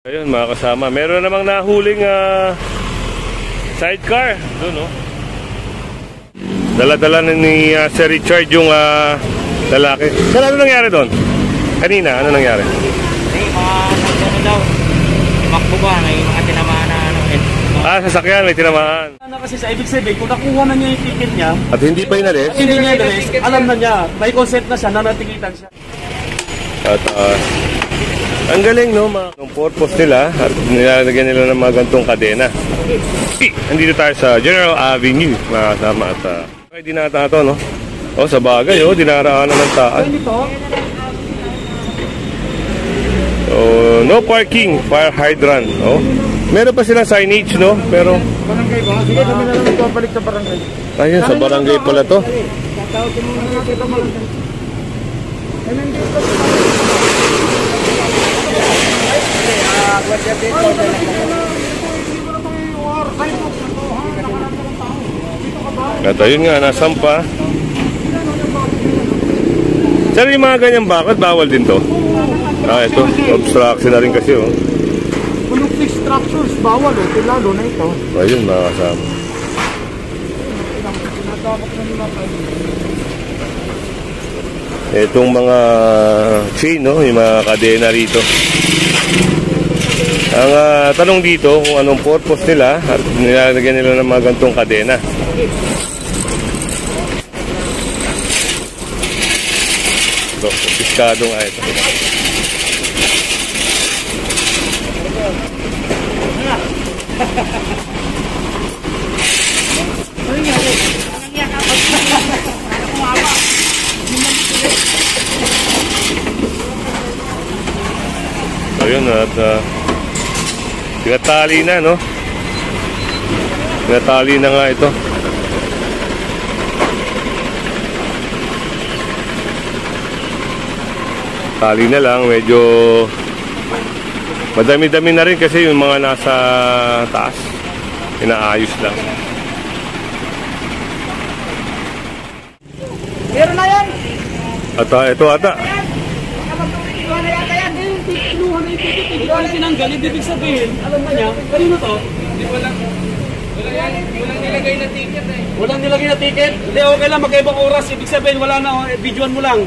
Ayun mga kasama, meron namang nahuling sidecar doon, no? Dala-dala na ni Sir Richard yung lalaki. Sir, ano nangyari doon? Kanina, ano nangyari? Ano daw? Makbo ba? May mga tinamaan na sasakyan, may tinamaan. Kasi sa ibig sabihin, kung nakuha na niya yung ticket niya at hindi pa inalis? Hindi niya inalis, alam na niya, may consent na siya, nanatikitan siya. At ang galing, no? Ang purpose nila at nilalagyan nila ng mga gantong kadena. Nandito tayo sa General Avenue, mga kasama. At ay dinata na to, no? O, sa bagay, dinaraanan ng taan. So, no parking, fire hydrant. Oh. Meron pa silang signage, no? Pero Barangay ba? Sige, kami na lang ito balik sa barangay. Ayun, sa barangay pala to. At ayun nga, nasampa. Sir, yung mga ganyan bakit bawal din to? Ito, obstruction na rin kasi, oh. Buluplik structures, bawal, lalo na ito. Ayun, mga kasama. Itong mga chain, no? Yung mga kadena rito. Ang tanong dito kung anong purpose nila at nilalagyan nila ng mga gantong kadena. Ito, piskado nga ito. Ayun, at tinatali na, no? Tinatali na nga ito. Tali na lang, medyo madami-dami na rin kasi yung mga nasa taas inaayos lang. Meron na yan! At ito ata Kinuha na yung ticket, hindi ko sinanggal, ibig sabihin, alam na niya, kanino to? Walang nilagay na ticket eh. Walang nilagay na ticket? Hindi, okay lang, magkaibang oras, ibig sabihin, wala na, videoan mo lang.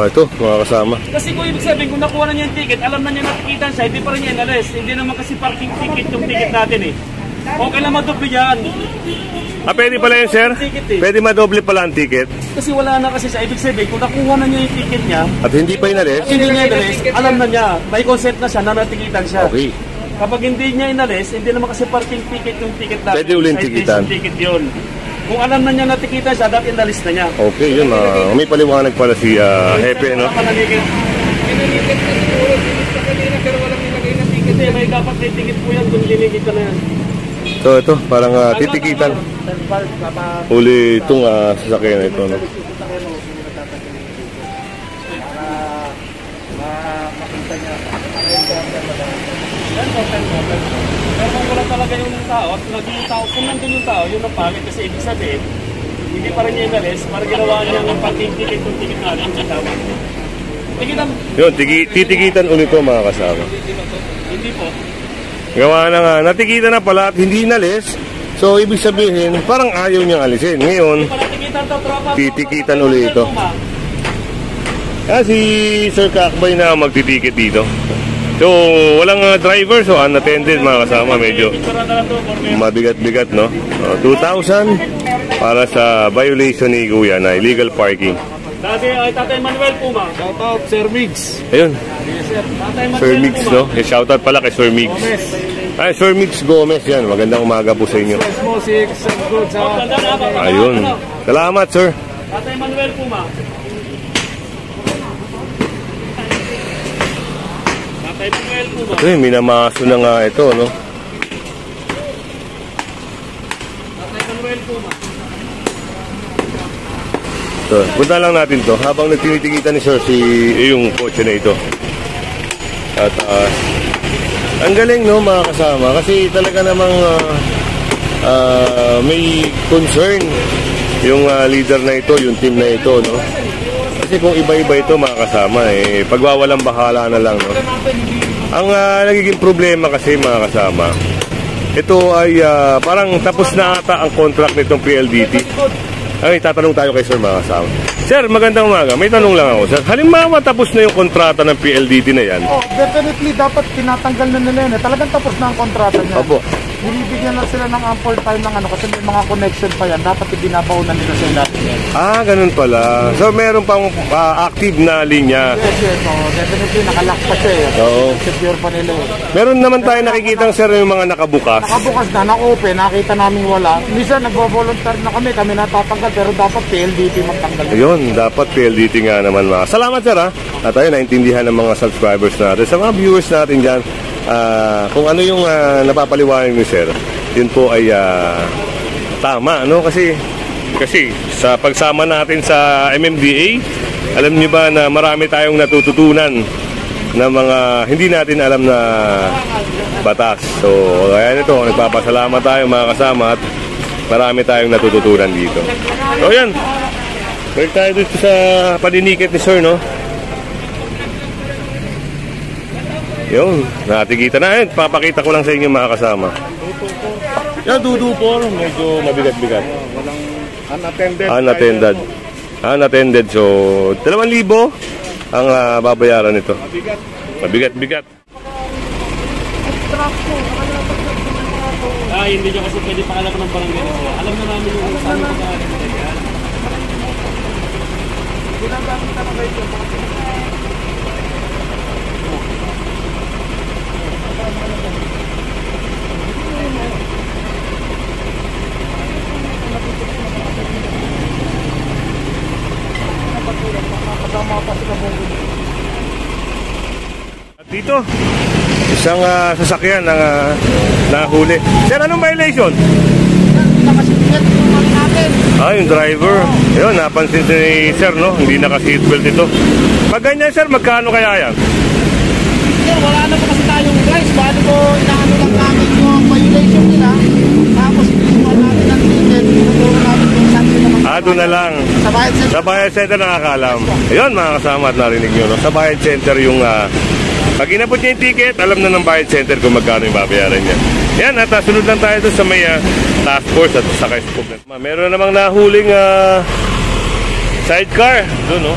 ito, mga kasama. Kasi kung ibig sabihin, kung nakuha na niya yung ticket, alam na niya natikitan siya, hindi pa rin niya inalis. Hindi naman kasi parking ticket yung ticket natin eh. Okay lang madoble yan. Pwede pala yun, sir? Pwede madoble pala ang ticket? Kasi wala na kasi sa ibig sabihin, kung nakuha na niya yung ticket niya at hindi pa inalis? Hindi niya inalis, alam na niya, may consent na siya, nanatikitan siya. Okay. Kapag hindi niya inalis, hindi naman kasi parking ticket yung ticket natin. Pwede ulit tikitan. Ticket yun. Kung alam na niya natikitan siya, dapat inalis na niya. Okay, yun. May paliwanag pala si Hepe, no? Pinaligid na siguro, pero walang nilagay na ticket. Hindi, may dapat may ticket po yan kung diligid ka na yan. So ito, parang titikitan. Uli itong sasakyan na ito, no? Makita niya. Pero kung wala talaga yung tao, at naging tao, kung nandun yung tao, yun ang pangit kasi ibig sabihin, hindi pa rin niya inalis, para ginawa niya ng pag-ticket yung ticket natin yung tawag. Tikitan. Yun, titikitan ulit ito, mga kasama. Hindi po. Gawa na nga, natikita na pala at hindi inalis. So, ibig sabihin, parang ayaw niyang alisin. Ngayon, titikitan ulit ito. Si Sir Kakbay na magtitiket dito. So, walang driver, so unattended, mga kasama. Medyo mabigat-bigat, no? 2,000 para sa violation ni Kuya na illegal parking. Tatay Manuel Puma. Shoutout, Sir Migs. Ayun. Sir Migs, no? Shoutout pala kay Sir Migs. Ay, Sir Migs Gomez yan. Magandang umaga po sa inyo. Ayun. Salamat, sir. Tatay Manuel Puma. Tatay Manuel Puma. Ay, minamaso na nga ito, no? Tatay Manuel Puma. So, punta lang natin to habang nagtinitikitan ni sir yung kotse na ito. At ang galing, no, mga kasama, kasi talaga namang may concern yung leader na ito, yung team na ito, no? Kasi kung iba-iba ito, mga kasama, pagwawalang bahala na lang, no? Ang nagiging problema kasi mga kasama, ito ay parang tapos na ata ang contract nitong PLDT. Ay, tatanong tayo kay Sir mga kasama. Sir, magandang umaga. May tanong lang ako, Sir. Halimbawa tapos na yung kontrata ng PLDT na yan. Oh, definitely dapat tinatanggal na nila yan. Talagang tapos na ang kontrata niya. Opo. Binibigyan na sila ng ample time ng kasi may mga connection pa yan. Dapat ibinabaunan nila sa lahat. Ganun pala. So, meron pang active na linya. Yes. Oh, definitely nakalock pa siya eh. Oo. Secure pa nila eh. Meron naman tayo nakikitang, Sir, yung mga nakabukas. Nakabukas na, na-open, nakita namin wala. Minsan nagbo-volunteer na kami natatanggal, pero dapat PLDT magtanggal. Ayun, dapat PLDT nga naman mga. Salamat, Sir, ha. At ayun, naintindihan ng mga subscribers natin. Sa mga viewers natin dyan, kung ano yung napapaliwanag ni Sir, yun po ay tama, no? Kasi sa pagsama natin sa MMDA, alam niyo ba na marami tayong natututunan na mga hindi natin alam na batas. So, kaya nito, nagpapasalamat tayo mga kasama at marami tayong natututunan dito. So, yan. Balik tayo dito sa paninikit ni Sir, no? Yun, natigita na. Papakita ko lang sa inyo mga kasama. Yan, dudu-por. Medyo mabigat-bigat. Unattended. Unattended. So, 2,000 ang babayaran nito. Mabigat-bigat. Hindi nyo kasi pwede pakalaman ng barangay. Alam na namin yung saan yung pagkakalit nila yan. Ginagamit na ba ito? At dito, isang sasakyan ng nahuli. Sir, anong violation? Nakasipigat yung mga natin. Yung driver. Yun, napansin ni Sir, no? Hindi naka-seatbelt ito. Pag ganyan, Sir, magkano kaya yan? Sir, wala na pa kasi tayong guys. Bago ko inaano lang namin yung violation nila. Tapos iniwan natin ang ticket. Tinuturo namin yung sanction naman. Doon na lang. Sa Bayad Center. Sa Bayad Center nakakalam. Ayun, mga kasama at narinig nyo, no? Sa Bayad Center yung pag inabot niya yung ticket, alam na ng Bayad Center kung magkano yung babayaran niya. Yan, at sunod lang tayo doon sa may task force at sa Kaispook. Meron namang nahuling sidecar doon, no?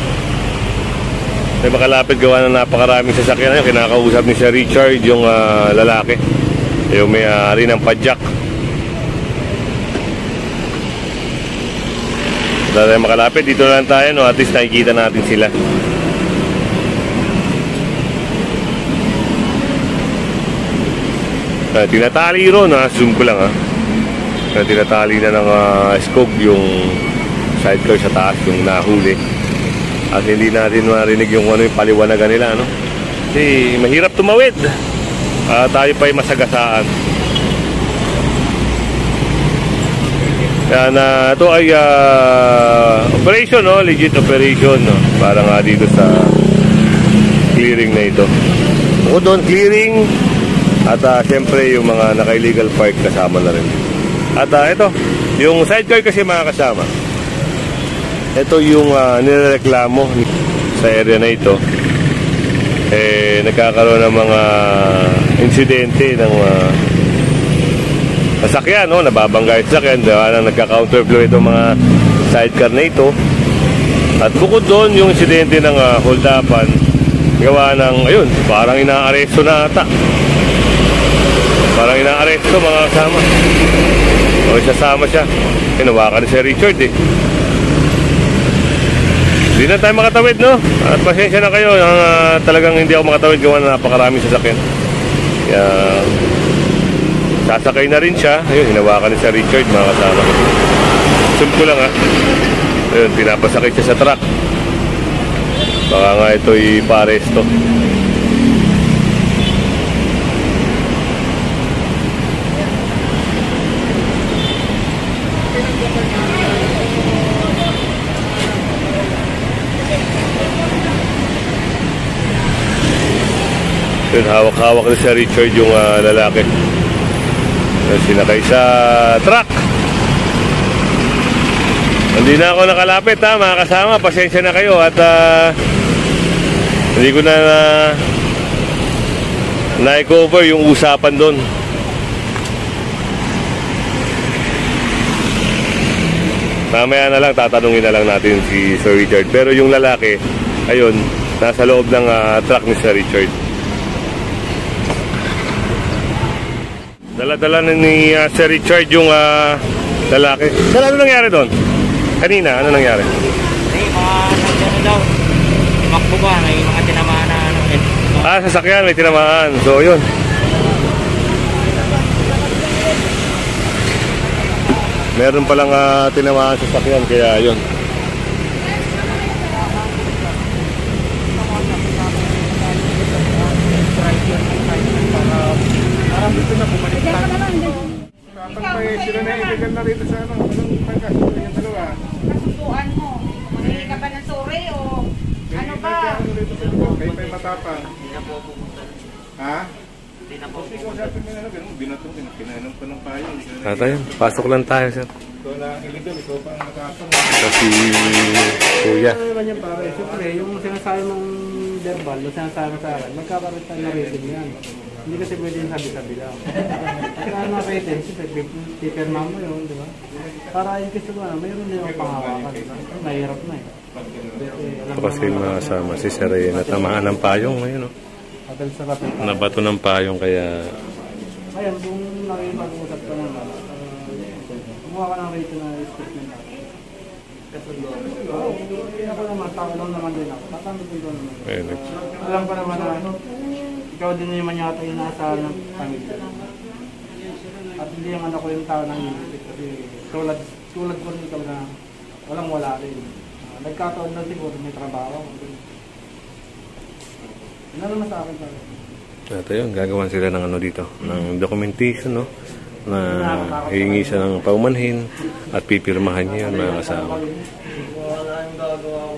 May makalapit gawa na napakaraming sasakyan. Kinakausap ni Sir Richard yung lalaki, yung may-ari ng padjak. Dahil makalapit, dito lang tayo, no? At least nakikita natin sila. Tinatali ron, zoom ko lang, tinatali na ng skog yung sidecar sa taas, yung nahuli. At hindi natin marinig yung yung paliwanagan nila, no? Kasi mahirap tumawid. Tayo pa ay masagasaan. Kaya na ito ay operation, no? Legit operation, no? Para nga dito sa clearing na ito. Bukod doon, clearing. At siyempre yung mga naka-illegal park kasama na rin. At ito, yung sidecar kasi mga kasama, ito yung nireklamo sa area na ito. Nagkakaroon ng mga insidente ng sasakyan, no? Nababangga yung sasakyan, nagka-counterflow itong mga sidecar na ito. At bukod doon, yung insidente ng hold-upan, gawa ng, ayun, parang inaaresto na ata. Parang inaaresto mga kasama. O isasama siya. Hinawakan ni Sir Richard eh. Hindi na tayo makatawid, no? At pasensya na kayo. Talagang hindi ako makatawid gawa na napakaraming sasakyan. Kaya sasakay na rin siya. Ayun, hinawakan ni Sir Richard mga kasama. Zoom ko lang, Ayun, pinapasakay siya sa truck. Baka nga ito'y pa-aresto. Yun, hawak-hawak na si Richard yung lalaki. Sinakay sa truck. Hindi na ako nakalapit, mga kasama. Pasensya na kayo at hindi ko na na-cover yung usapan doon. Mamaya na lang, tatanungin na lang natin si Sir Richard. Pero yung lalaki, ayun, nasa loob ng truck ni Sir Richard. Dala-dala na ni Sir Richard yung lalaki. Sir, ano nangyari doon? Kanina, ano nangyari? May mga ano daw, tumakbo ba, may mga tinamaan na ano. Sasakyan, may tinamaan. So, yun. Meron palang tinamaan sa sasakyan, kaya yun. Parang dito na bumalik tayo. Sila na ibigan na rito sa ano. Anong pagkas? Yung dalawa. Kasunduan mo. Mangingi ka ba ng sore o ano ba? Kayo pa'y matapang. Hindi na po pupunta. Ha? Hindi na po Kasi kung sa atin nga ano, binatong, pinainom pa ng payo. Tayo, pasok lang tayo, sir. Ikaw na ang illegal, ikaw pa ang matapang. Kasi kuya. Ano naman yan pare? Siyempre, yung sinasabi mong verbal, yung sinasabi mo sa akin, magkakaroon tayo na rating yan. Hindi kasi pwede yung sabi-sabi lang. Kaya na rating, siyempre, pipirma mo yun, di ba? Para yung gusto mo, mayroon din yung pangawakan. Mahirap na eh. Kasi masama si Sir ay natamaan ng payong ngayon, no? Patal sa patal. Nabato ng payong, kaya Ngayon, kung nakipag-usap ka naman, kumuha ka ng rating na statement natin. Oo, ako naman, tao lang naman din ako. Tatanggapin ko naman. ayun, Alam ko naman na ikaw din naman yata yung nasa ng pamilya. At hindi yung anak ko yung tao nang inisip kasi tulad ko rin ikaw na walang wala rin. Nagkataon na siguro may trabaho. Ano naman sa akin pala? Ito yun, gagawan sila ng ano dito, ng documentation, no? Na hihingi siya ng paumanhin at pipirmahan niya yun, mga kasama. Wala yung gagawa ko.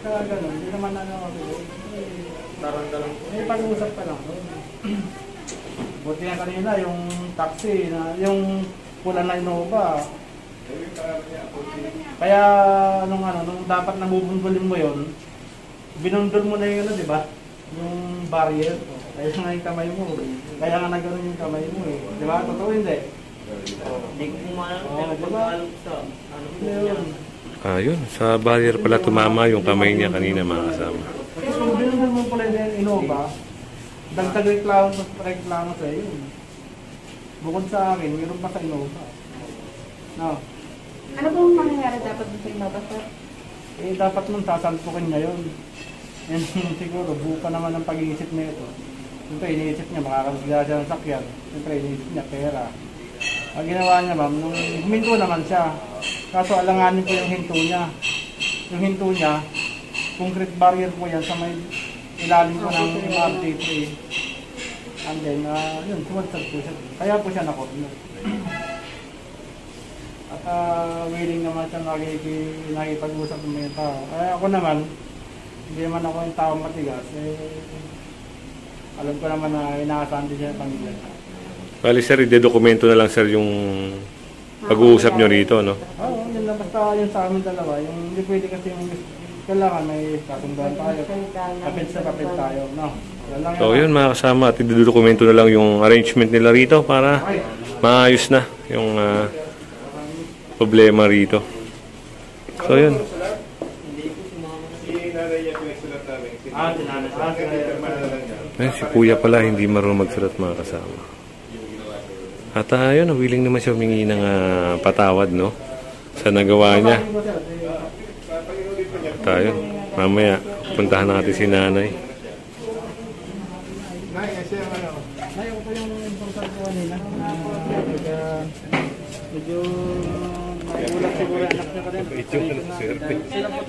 Kaya gano'n, hindi naman ano ako. Darang-darang. May pag-uusap pa lang. Buti nga kanina, yung taxi, yung pula na Innova. Kaya nung dapat nabubundulin mo yon, binundol mo na yung di ba? Yung barrier. Kaya nga yung kamay mo. Kaya nga nagano'n yung kamay mo eh. Di ba? Totoo hindi? Hindi ko pumalang, pero pag-aalog sa ano po yan. Yun, sa barrier pala tumama yung kamay niya kanina, mga kasama. Kasi kung binundol mo pala yung Innova, dagdag reklamo sa iyo. Bukod sa akin, mayroon pa sa Innova. No? Ano pong mangyayari dapat sa Innova, sir? Dapat mong sasantukin niya yun. Yan siguro, buka naman ang pag-iisip niya ito. Siyempre, iniisip niya, makakasagla siya ng sakyan. Siyempre, iniisip niya, pera. Ang ginawa niya, ma'am, nung huminto naman siya. Kaso alanganin po yung hinto niya. Yung hinto niya, concrete barrier po yan sa may ilalim po ng MRT3. And then, yun, sumadsad po siya. Kaya po siya na-corner. At willing naman siya nakipag-usap ng mga tao. Kaya ako naman, hindi naman ako yung tao matigas. Alam ko naman na inaasahan din siya ng pamilya. Bali, sir, ide-dokumento na lang, sir, yung pag-uusap nyo rito, no? Oo, yun lang. Basta yun sa amin dalawa. Yung hindi pwede kasi yung kailangan may kasunduan tayo. Kapit sa kapit tayo, no? So, yun, mga kasama, at ide-dokumento na lang yung arrangement nila rito para maayos na yung problema rito. So, yun. Si kuya pala hindi marunong magsulat, mga kasama. At yun, willing naman siya humingi ng patawad, no? Sa nagawa niya. Tayo, mamaya puntahan natin si nanay. Nay, ako pa yung important ko kanina. Medyo naiulak siguro anak niya ka rin.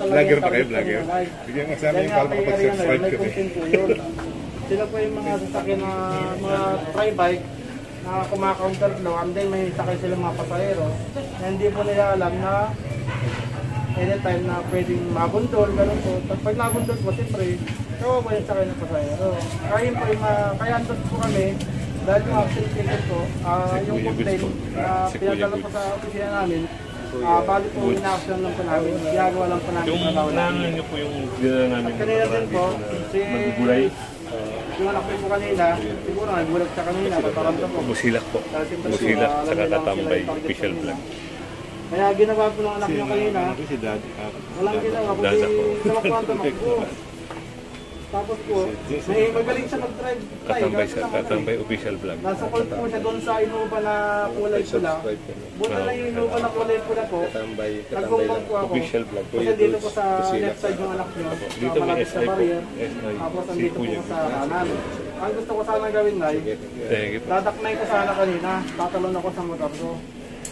Vlogger pa kayo, vlogger? Bigyan nga sa amin yung para makapag-subscribe kami. Sila po yung mga sasakyan na mga tri-bike na kumakaunter low, and then may sakay silang mga pasahero na hindi po nila alam na anytime na pwedeng mabundol, gano'n po. Pag nabundol po, siyempre, kawawa yung sakay ng pasahero. Kaya po yung kaya andun po kami, dahil yung action ticket po, yung complaint na pinadala po sa opisina namin, bali po in-action lang po namin, ginagawa lang po namin. Yung unahan nyo po yung dinala namin. At kanina din po, si yung anak ko po kanina, siguro nagulat siya kanina, pagkaramdam po. Busilak po. Busilak sa Kakatambay official vlog. Kaya ginawa po ng anak niya kanina, walang ginawa, kundi tumakwan po. Tapos po, may magaling siya mag-drive. Katambay official vlog. Nasa call po siya doon sa inupa na kulay pula. Buta na yung inupa na kulay pula po. Nagbumbang po ako. Official vlog. Kasi dito po sa left side yung anak niyo. Dito may malapit sa SI po. barrier. Tapos andito po sa kanan. Ang gusto ko sana gawin na, dadaknay ko sana kanina. Tatalon ako sa motor ko.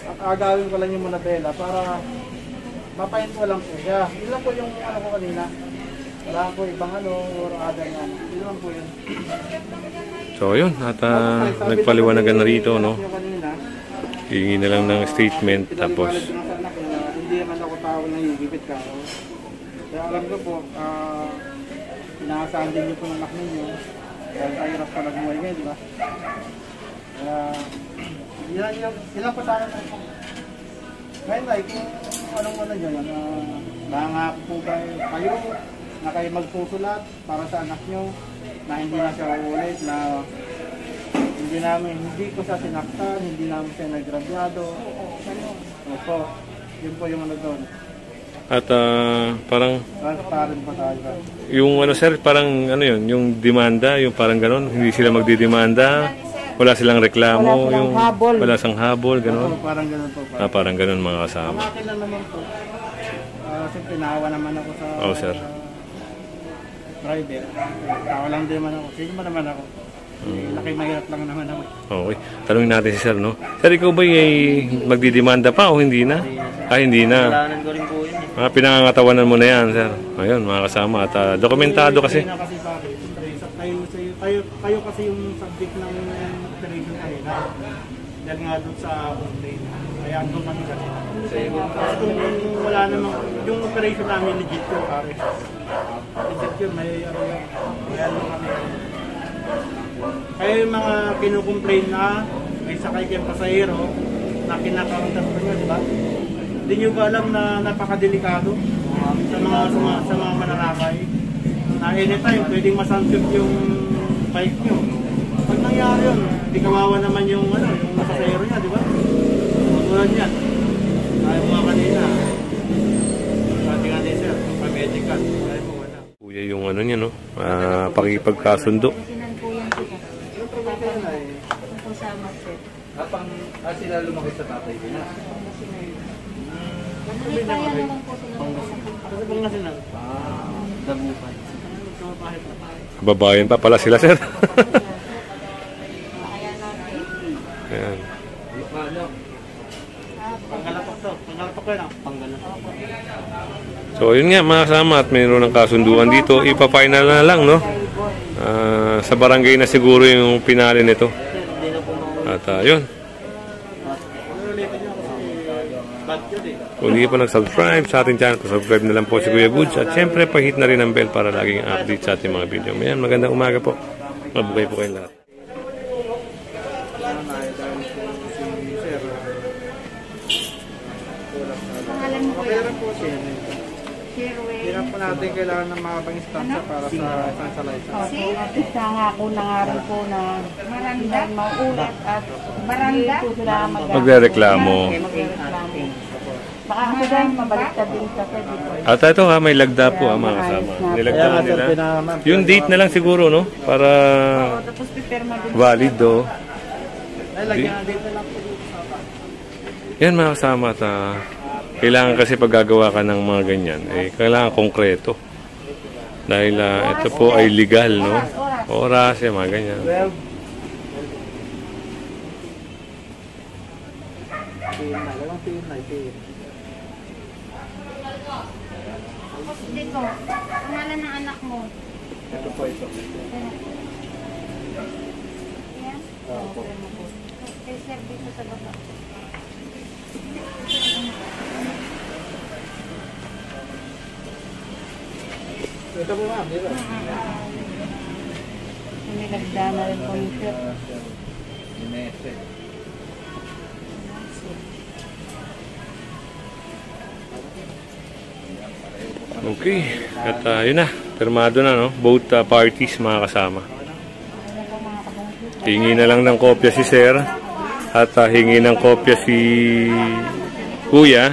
At agawin ko lang yung manabela para mapahin ko lang po siya. Yun lang po yung ano ko kanina. Wala po ibang or other na. Yun lang po yun. So yun, at nagpaliwanagan na rito, no? Hingi na lang ng statement, tapos hindi naman ako tao na higipit ka. Kaya alam ko po, inaasahan din niyo po ng anak ninyo. Kaya tayo ras pa nagmuhay ngayon, di ba? Kaya, ilan po sa akin po. Ngayon na, kung anong ano nyo yan, nangako po kayo na kayo magsusulat para sa anak nyo na hindi na siya uulit, na hindi ko siya sinaktan, hindi namin siya nagrabyado. Opo, yun po yung ano doon. at parang Transparent pa tayo. yung ano sir, parang ano yun, yung demanda, yung parang ganon, hindi sila magdidemanda, wala silang reklamo, wala silang habol, ganon. Opo, parang ganun po. Parang ganon mga kasama. Ang akin lang naman po, siyempre naawa naman ako sa Sir. driver. Tao lang din naman ako. Sino mo naman ako? Laki mahirap lang naman ako. Okay, tanungin natin si sir, no? Sir, ikaw ba ay magdidemanda pa o hindi na? Hindi na. Kailangan ko rin po yun eh. Mga pinangangatawanan mo na yan, sir. Ayun, mga kasama. At dokumentado kasi. Kasi bakit? Siyempre, kayo kasi yung subject ng operation kanina. Dahil nga doon sa complaint. Kaya doon kami kanina. Kasi kung wala namang, yung operation namin legit yun, pare. Legit yun, may ano yun. Kaya doon kami. Kaya yung mga kinukomplain na may sakay kayong pasahero na kinakauntan ko nyo, di ba? Hindi nyo ba alam na napakadelikado sa mga mananakay? Na anytime pwedeng masansyot yung bike nyo. Pag nangyari yun, hindi kawawa naman yung pasahero niya, di ba? Tulad yan. Kaya mga kanina. Sabi nga din sir, pag-medical. Kaya mo wala. Kuya yung ano niya, no? Pakipagkasundo. Sila lumaki sa tatay ko na. Babayan pa pala sila, sir. Ayan. Pangalatok to. Pangalatok ko yun. Pangalatok. So, yun nga mga kasama at mayroon ng kasunduan dito. Ipa-final na lang, no? Sa barangay na siguro yung pinali nito. At yun. Kung hindi pa nag-subscribe sa ating channel, subscribe na lang po si Kuya Goods. At syempre, pahit na rin ang bell para laging update sa ating mga video. Mayan, magandang umaga po. Mabuhay po kayong lahat. Pangalan mo Pero yan? po siya. Sherwin. Hindi na po natin kailangan ng mga pang-instansya para sa isang license. Nangako na nga rin po na Maranda? mauulit at Baranda? hindi po sila Magre-reklamo. magre-reklamo. Baka ako dahil mabaliktad din sa dito. At ito ha, may lagda po mga kasama. Nilagda nila. Yung date na lang siguro, no? Para Tapos pipirma din. valid, do. Ay, lagyan na dito lang po dito sa bata. Yan mga kasama at kailangan kasi pag gagawa ka ng mga ganyan, kailangan konkreto. Dahil ito po ay legal, no? Oras, yan, mga ganyan. 12. Dito, pangalan ng anak mo. Ito po ito. Yan. Okay, sir, dito sa baba. Ito po ma'am, dito. Nilagda na rin po yung sir. Okay. At yun na. Pirmado na, no? Both parties mga kasama. Hingi na lang ng kopya si Sir at hingi ng kopya si Kuya,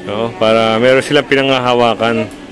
no, para meron silang pinanghahawakan.